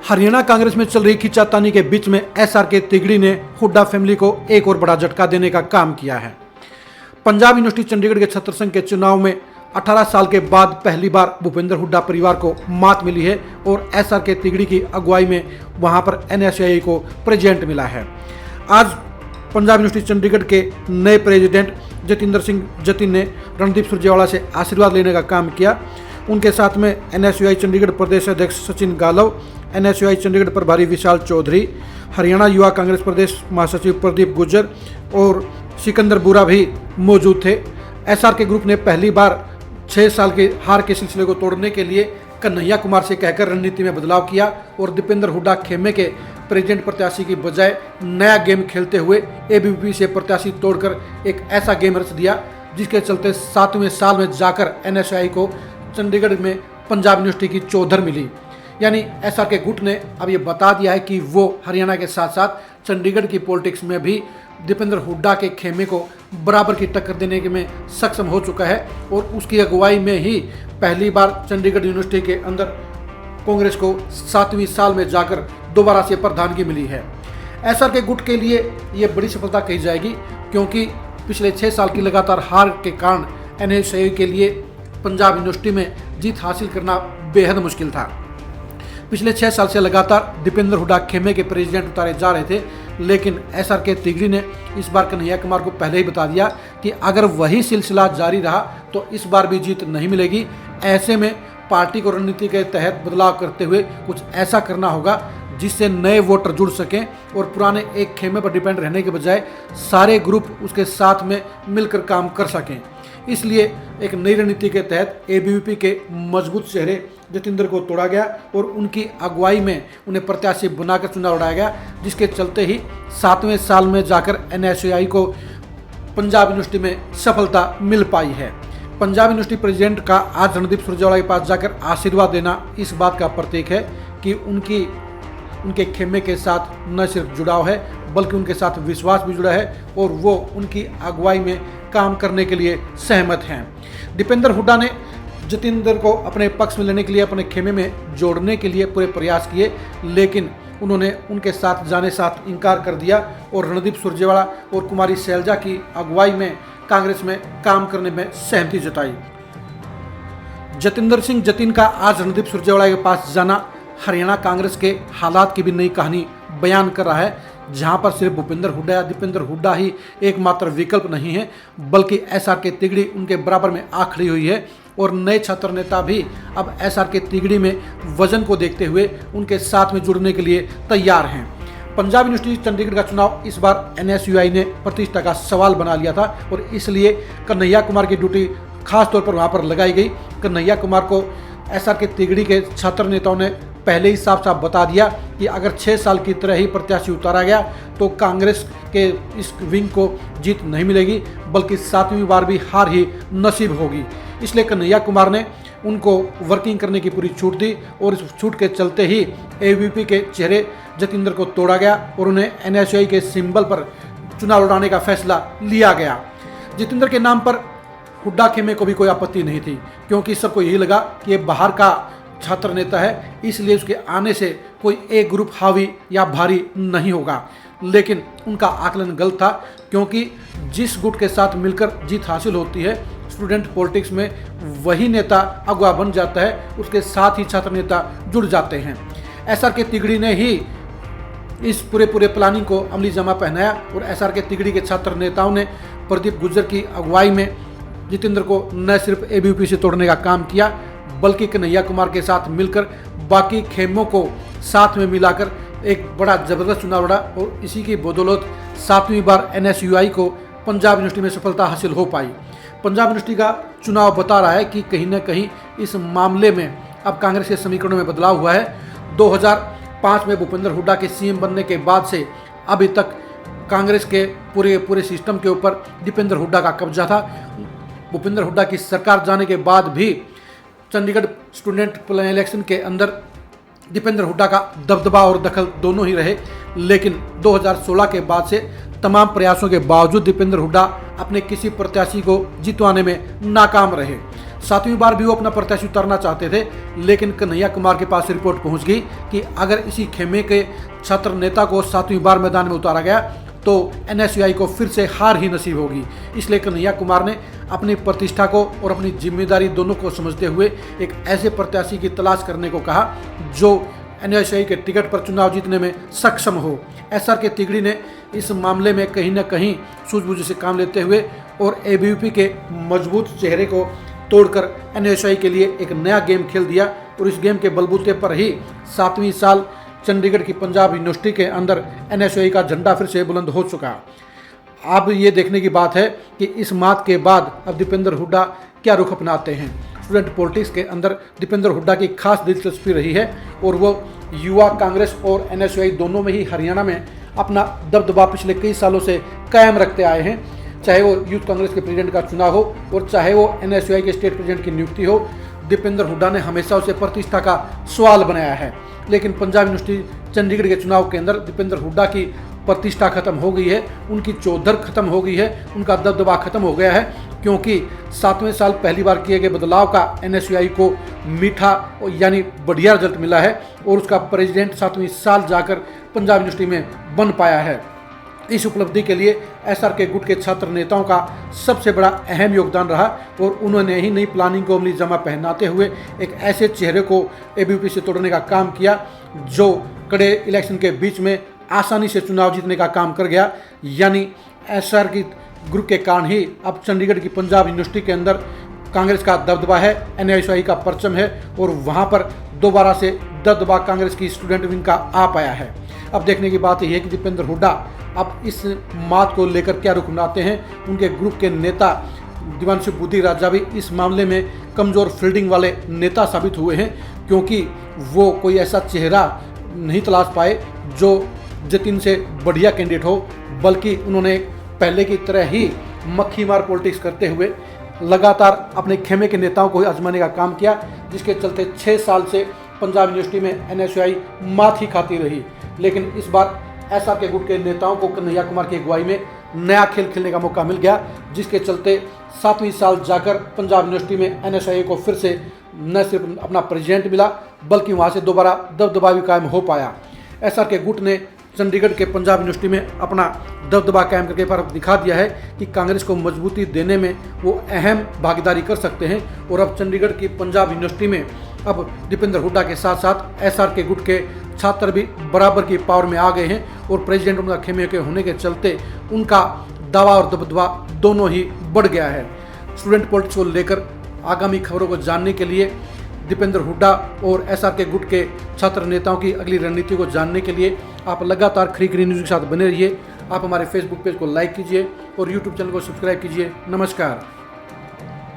हरियाणा कांग्रेस में चल रही खींचातानी के बीच में एसआरके तिगड़ी ने हुड्डा फैमिली को एक और बड़ा झटका देने का काम किया है। पंजाब यूनिवर्सिटी चंडीगढ़ के छात्र संघ के चुनाव में 18 साल के बाद पहली बार भूपेंद्र हुड्डा परिवार को मात मिली है और एसआरके तिगड़ी की अगुवाई में वहां पर एनएसयूआई को प्रेसिडेंट मिला है। आज पंजाब यूनिवर्सिटी चंडीगढ़ के नए प्रेसिडेंट जतिंदर सिंह जतिन ने रणदीप सुरजेवाला से आशीर्वाद लेने का काम किया। उनके साथ में एनएसयूआई चंडीगढ़ प्रदेश अध्यक्ष सचिन गालव, एनएसयूआई चंडीगढ़ प्रभारी विशाल चौधरी, हरियाणा युवा कांग्रेस प्रदेश महासचिव प्रदीप गुर्जर और सिकंदर बुरा भी मौजूद थे। एसआरके ग्रुप ने पहली बार 6 साल के हार के सिलसिले को तोड़ने के लिए कन्हैया कुमार से कहकर रणनीति में बदलाव किया और दीपेंद्र हुड्डा खेमे के प्रेसिडेंट प्रत्याशी की बजाय नया गेम खेलते हुए एबीवीपी से प्रत्याशी तोड़कर एक ऐसा गेम रच दिया जिसके चलते 7वें साल में जाकर एनएसयूआई को चंडीगढ़ में पंजाब यूनिवर्सिटी की चौधर मिली। यानी एसआरके गुट ने अब ये बता दिया है कि वो हरियाणा के साथ साथ चंडीगढ़ की पॉलिटिक्स में भी दीपेंद्र हुड्डा के खेमे को बराबर की टक्कर देने के में सक्षम हो चुका है और उसकी अगुवाई में ही पहली बार चंडीगढ़ यूनिवर्सिटी के अंदर कांग्रेस को 7वीं साल में जाकर दोबारा से प्रधानगी मिली है। एसआरके गुट के लिए ये बड़ी सफलता कही जाएगी क्योंकि पिछले 6 साल की लगातार हार के कारण एनएसयूआई के लिए पंजाब यूनिवर्सिटी में जीत हासिल करना बेहद मुश्किल था। पिछले 6 साल से लगातार दीपेंद्र हुड्डा खेमे के प्रेसिडेंट उतारे जा रहे थे, लेकिन एसआरके तिगड़ी ने इस बार कन्हैया कुमार को पहले ही बता दिया कि अगर वही सिलसिला जारी रहा तो इस बार भी जीत नहीं मिलेगी। ऐसे में पार्टी को रणनीति के तहत बदलाव करते हुए कुछ ऐसा करना होगा जिससे नए वोटर जुड़ सकें और पुराने एक खेमे पर डिपेंड रहने के बजाय सारे ग्रुप उसके साथ में मिलकर काम कर सकें। इसलिए एक नई रणनीति के तहत एबीवीपी के मजबूत चेहरे जतिंदर को तोड़ा गया और उनकी अगुवाई में उन्हें प्रत्याशी बनाकर चुनाव लड़ाया गया, जिसके चलते ही 7वें साल में जाकर एनएसयूआई को पंजाब यूनिवर्सिटी में सफलता मिल पाई है। पंजाब यूनिवर्सिटी प्रेसिडेंट का आज रणदीप सुरजेवाला के पास जाकर आशीर्वाद देना इस बात का प्रतीक है कि उनके खेमे के साथ न सिर्फ जुड़ाव है बल्कि उनके साथ विश्वास भी जुड़ा है और वो उनकी अगुवाई में काम करने के लिए सहमत हैं। दीपेंद्र हुड्डा ने जतिंदर को अपने पक्ष में लेने के लिए अपने खेमे में जोड़ने के लिए पूरे प्रयास किए, लेकिन उन्होंने उनके साथ जाने साथ इनकार कर दिया और रणदीप सुरजेवाला और कुमारी शैलजा की अगुवाई में कांग्रेस में काम करने में सहमति जताई। जतिंदर सिंह जतिन का आज रणदीप सुरजेवाला के पास जाना हरियाणा कांग्रेस के हालात की भी नई कहानी बयान कर रहा है, जहां पर सिर्फ भूपेंद्र हुड्डा या दीपेंद्र हुड्डा ही एकमात्र विकल्प नहीं है बल्कि एसआरके तिगड़ी उनके बराबर में आ खड़ी हुई है और नए छात्र नेता भी अब एसआरके तिगड़ी में वजन को देखते हुए उनके साथ में जुड़ने के लिए तैयार हैं। पंजाब यूनिवर्सिटी चंडीगढ़ का चुनाव इस बार एनएसयूआई ने प्रतिष्ठा का सवाल बना लिया था और इसलिए कन्हैया कुमार की ड्यूटी खास तौर पर वहां पर लगाई गई। कन्हैया कुमार को एसआरके तिगड़ी के छात्र नेताओं ने पहले ही साफ साफ बता दिया कि अगर 6 साल की तरह ही प्रत्याशी उतारा गया तो कांग्रेस के इस विंग को जीत नहीं मिलेगी बल्कि 7वीं बार भी हार ही नसीब होगी। इसलिए कन्हैया कुमार ने उनको वर्किंग करने की पूरी छूट दी और इस छूट के चलते ही एबीवीपी के चेहरे जतिंदर को तोड़ा गया और उन्हें एनएसयूआई के सिंबल पर चुनाव लड़ाने का फैसला लिया गया। जतिंदर के नाम पर हुड्डा खेमे को भी कोई आपत्ति नहीं थी क्योंकि सबको यही लगा कि ये बाहर का छात्र नेता है, इसलिए उसके आने से कोई एक ग्रुप हावी या भारी नहीं होगा। लेकिन उनका आकलन गलत था क्योंकि जिस गुट के साथ मिलकर जीत हासिल होती है स्टूडेंट पॉलिटिक्स में वही नेता अगुवा बन जाता है, उसके साथ ही छात्र नेता जुड़ जाते हैं। एसआरके तिगड़ी ने ही इस पूरे प्लानिंग को अमली जामा पहनाया और एसआरके तिगड़ी के छात्र नेताओं ने प्रदीप गुर्जर की अगुवाई में जतिंदर को न सिर्फ एबीवीपी से तोड़ने का काम किया बल्कि कन्हैया कुमार के साथ मिलकर बाकी खेमों को साथ में मिलाकर एक बड़ा जबरदस्त चुनाव लड़ा और इसी की बदौलत 7वीं बार एनएसयूआई को पंजाब यूनिवर्सिटी में सफलता हासिल हो पाई। पंजाब यूनिवर्सिटी का चुनाव बता रहा है कि कहीं ना कहीं इस मामले में अब कांग्रेस के समीकरणों में बदलाव हुआ है। 2005 में भूपेंद्र हुड्डा के सीएम बनने के बाद से अभी तक कांग्रेस के पूरे सिस्टम के ऊपर दीपेंद्र हुड्डा का कब्जा था। भूपेंद्र हुड्डा की सरकार जाने के बाद भी चंडीगढ़ स्टूडेंट इलेक्शन के अंदर दीपेंद्र हुड्डा का दबदबा और दखल दोनों ही रहे, लेकिन 2016 के बाद से तमाम प्रयासों के बावजूद दीपेंद्र हुड्डा अपने किसी प्रत्याशी को जितवाने में नाकाम रहे। 7वीं बार भी वो अपना प्रत्याशी उतारना चाहते थे, लेकिन कन्हैया कुमार के पास रिपोर्ट पहुंच गई कि अगर इसी खेमे के छात्र नेता को 7वीं बार मैदान में उतारा गया तो NSUI को फिर से हार ही नसीब होगी। इसलिए कन्हैया कुमार ने अपनी प्रतिष्ठा को और अपनी जिम्मेदारी दोनों को समझते हुए एक ऐसे प्रत्याशी की तलाश करने को कहा जो NSUI के टिकट पर चुनाव जीतने में सक्षम हो। SRK तिगड़ी ने इस मामले में कहीं न कहीं सूझबूझ से काम लेते हुए और ABVP के मजबूत चेहरे को तोड़कर NSUI के लिए एक नया गेम खेल दिया और इस गेम के बलबूते पर ही 7वीं साल चंडीगढ़ की पंजाब यूनिवर्सिटी के अंदर NSUI का झंडा फिर से बुलंद हो चुका। अब ये देखने की बात है कि इस मात के बाद अब दीपेंद्र हुड्डा क्या रुख अपनाते हैं। स्टूडेंट पॉलिटिक्स के अंदर दीपेंद्र हुड्डा की खास दिलचस्पी रही है और वो युवा कांग्रेस और NSUI दोनों में ही हरियाणा में अपना दबदबा पिछले कई सालों से कायम रखते आए हैं। चाहे वो यूथ कांग्रेस के प्रेसिडेंट का चुनाव हो और चाहे वो NSUI के स्टेट प्रेसिडेंट की नियुक्ति हो, दीपेंद्र हुड्डा ने हमेशा उसे प्रतिष्ठा का सवाल बनाया है। लेकिन पंजाब यूनिवर्सिटी चंडीगढ़ के चुनाव के अंदर दीपेंद्र हुड्डा की प्रतिष्ठा खत्म हो गई है, उनकी चौधर खत्म हो गई है, उनका दबदबा खत्म हो गया है, क्योंकि 7वें साल पहली बार किए गए बदलाव का NSUI को मीठा यानी बढ़िया रिजल्ट मिला है और उसका प्रेसिडेंट 7वीं साल जाकर पंजाब यूनिवर्सिटी में बन पाया है। इस उपलब्धि के लिए SRK गुट के छात्र नेताओं का सबसे बड़ा अहम योगदान रहा और उन्होंने ही नई प्लानिंग को अमली जमा पहनाते हुए एक ऐसे चेहरे को ABVP से तोड़ने का काम किया जो कड़े इलेक्शन के बीच में आसानी से चुनाव जीतने का काम कर गया। यानी SRK ग्रुप के कारण ही अब चंडीगढ़ की पंजाब यूनिवर्सिटी के अंदर कांग्रेस का दबदबा है, NSUI का परचम है और वहाँ पर दोबारा से दबदबा कांग्रेस की स्टूडेंट विंग का आ पाया है। अब देखने की बात यह है कि दीपेंद्र हुड्डा अब इस मात को लेकर क्या रुख अपनाते हैं। उनके ग्रुप के नेता दिवांशु बुद्धि राजा भी इस मामले में कमज़ोर फील्डिंग वाले नेता साबित हुए हैं, क्योंकि वो कोई ऐसा चेहरा नहीं तलाश पाए जो जतिन से बढ़िया कैंडिडेट हो, बल्कि उन्होंने पहले की तरह ही मक्खी मार पॉलिटिक्स करते हुए लगातार अपने खेमे के नेताओं को आजमाने का काम किया, जिसके चलते 6 साल से पंजाब यूनिवर्सिटी में NSUI मात ही खाती रही। लेकिन इस बार SRK गुट के नेताओं को कन्हैया कुमार की अगुवाई में नया खेल खेलने का मौका मिल गया, जिसके चलते 7वीं साल जाकर पंजाब यूनिवर्सिटी में NSUI को फिर से न सिर्फ अपना प्रेसिडेंट मिला बल्कि वहाँ से दोबारा दबदबा भी कायम हो पाया। SRK गुट ने चंडीगढ़ के पंजाब यूनिवर्सिटी में अपना दबदबा कायम करके पर दिखा दिया है कि कांग्रेस को मजबूती देने में वो अहम भागीदारी कर सकते हैं और अब चंडीगढ़ की पंजाब यूनिवर्सिटी में अब दीपेंद्र हुड्डा के साथ साथ SRK गुट के छात्र भी बराबर की पावर में आ गए हैं और प्रेसिडेंट उनका खेमे के होने के चलते उनका दावा और दबदबा दोनों ही बढ़ गया है। स्टूडेंट पॉलिटिक्स को लेकर आगामी खबरों को जानने के लिए, दीपेंद्र हुड्डा और SRK गुट के छात्र नेताओं की अगली रणनीति को जानने के लिए आप लगातार खरी न्यूज़ के साथ बने रहिए। आप हमारे फेसबुक पेज को लाइक कीजिए और यूट्यूब चैनल को सब्सक्राइब कीजिए। नमस्कार।